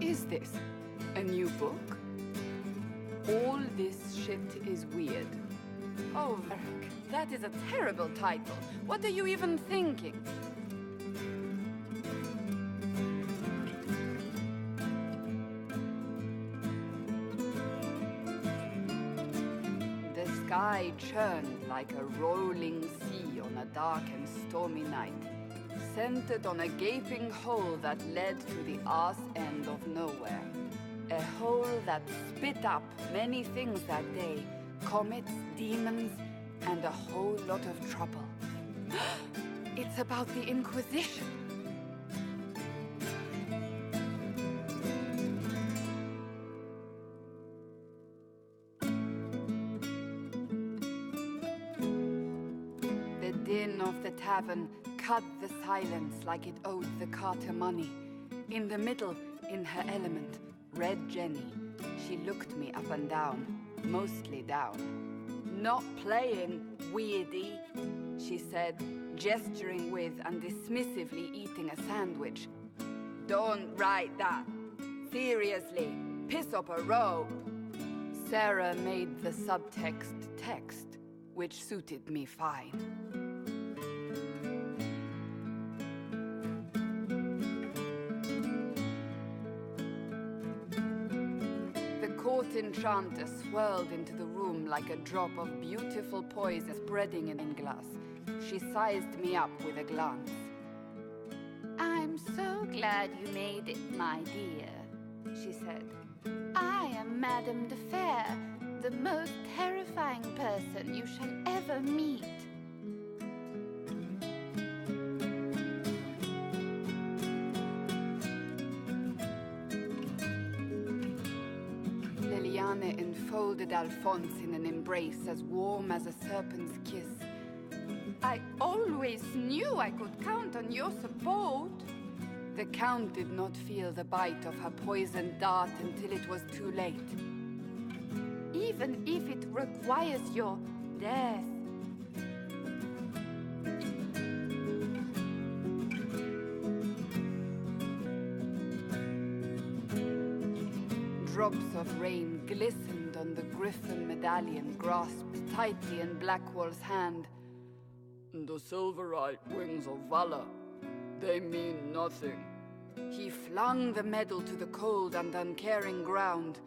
is this? A new book? All this shit is weird. Oh, Verric, that is a terrible title. What are you even thinking? The sky churned like a rolling sea on a dark and stormy night, centered on a gaping hole that led to the arse end of nowhere. A hole that spit up many things that day, comets, demons, and a whole lot of trouble. It's about the Inquisition. The din of the tavern cut the silence like it owed the carter money. In the middle, in her element, Red Jenny. She looked me up and down, mostly down. "Not playing, weirdy," she said, gesturing with and dismissively eating a sandwich. "Don't write that. Seriously, piss up a robe." Sarah made the subtext text, which suited me fine. Court enchanter swirled into the room like a drop of beautiful poison spreading in glass. She sized me up with a glance. "I'm so glad you made it, my dear," she said. "I am Madame de Fair, the most terrifying person you shall ever meet." Liliane enfolded Alphonse in an embrace as warm as a serpent's kiss. "I always knew I could count on your support." The Count did not feel the bite of her poisoned dart until it was too late. "Even if it requires your death." Drops of rain glistened on the griffin medallion grasped tightly in Blackwall's hand. "The silverite wings of valor, they mean nothing." He flung the medal to the cold and uncaring ground.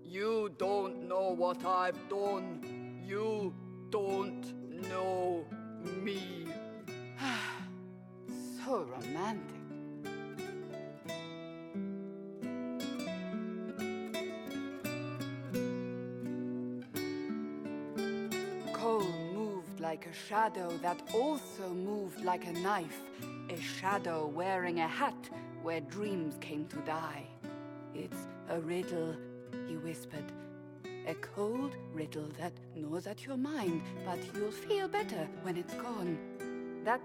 "You don't know what I've done. You don't know me." So romantic. Cole moved like a shadow that also moved like a knife, a shadow wearing a hat where dreams came to die. "It's a riddle," he whispered. "A cold riddle that gnaws at your mind, but you'll feel better when it's gone." That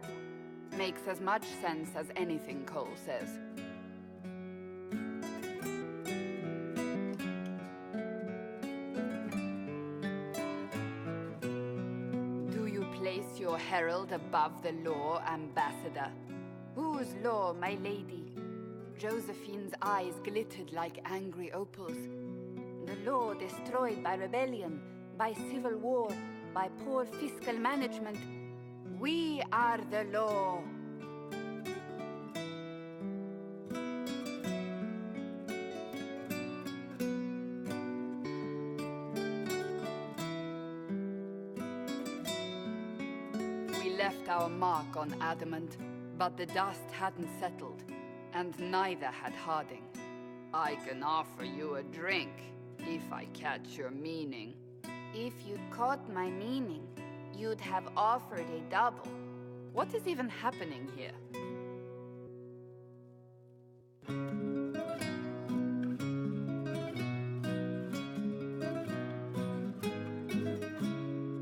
makes as much sense as anything Cole says. Place your herald above the law, ambassador. "Whose law, my lady?" Josephine's eyes glittered like angry opals. "The law destroyed by rebellion, by civil war, by poor fiscal management. We are the law." Left our mark on adamant, but the dust hadn't settled, and neither had Harding. "I can offer you a drink, if I catch your meaning." "If you'd caught my meaning, you'd have offered a double." What is even happening here?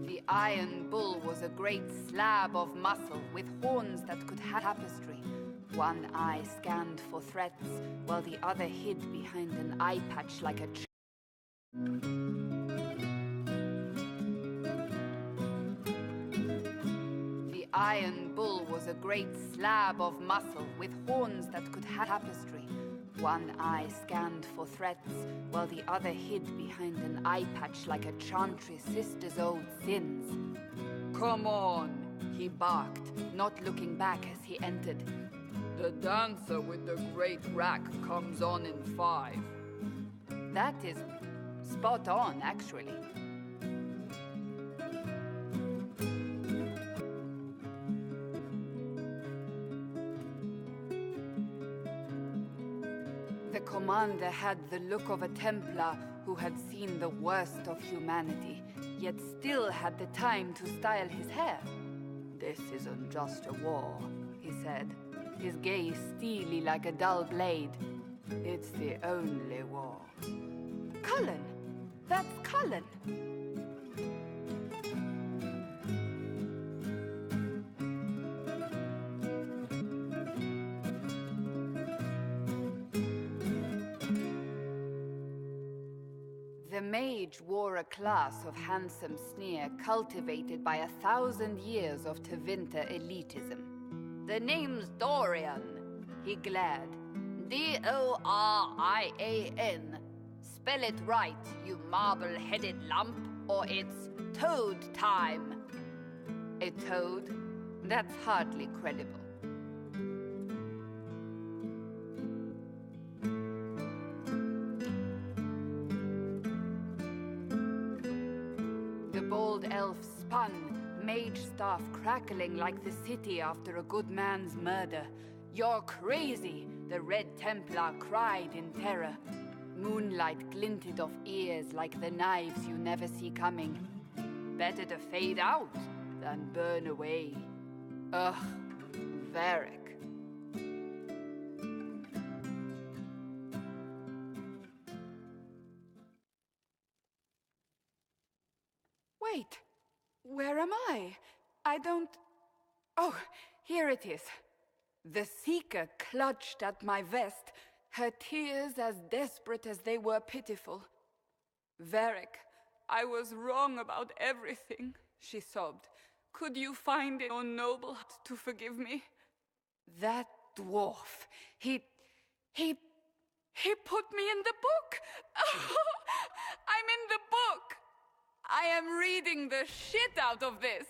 The Iron Bull was a great slab of muscle with horns that could have tapestry. One eye scanned for threats, while the other hid behind an eye patch like a The Iron Bull was a great slab of muscle with horns that could have tapestry. One eye scanned for threats, while the other hid behind an eye patch like a chantry sister's old sins. "Come on," he barked, not looking back as he entered. "The dancer with the great rack comes on in 5. That is spot on, actually. The commander had the look of a Templar who had seen the worst of humanity, yet still had the time to style his hair. "This isn't just a war," he said, his gaze steely like a dull blade. "It's the only war." "Cullen! That's Cullen!" The mage wore a class of handsome sneer cultivated by 1,000 years of Tevinter elitism. "The name's Dorian," he glared. D-O-R-I-A-N. Spell it right, you marble-headed lump, or it's toad time. A toad? That's hardly credible. The bold elf spun, mage staff crackling like the city after a good man's murder. "You're crazy!" the Red Templar cried in terror. Moonlight glinted off ears like the knives you never see coming. Better to fade out than burn away. Ugh, verric. Wait, where am I? I don't... Oh, here it is. The Seeker clutched at my vest, her tears as desperate as they were pitiful. "Verric, I was wrong about everything," she sobbed. "Could you find it in your noble heart to forgive me?" "That dwarf, he put me in the book! I'm in the book! I am reading the shit out of this!"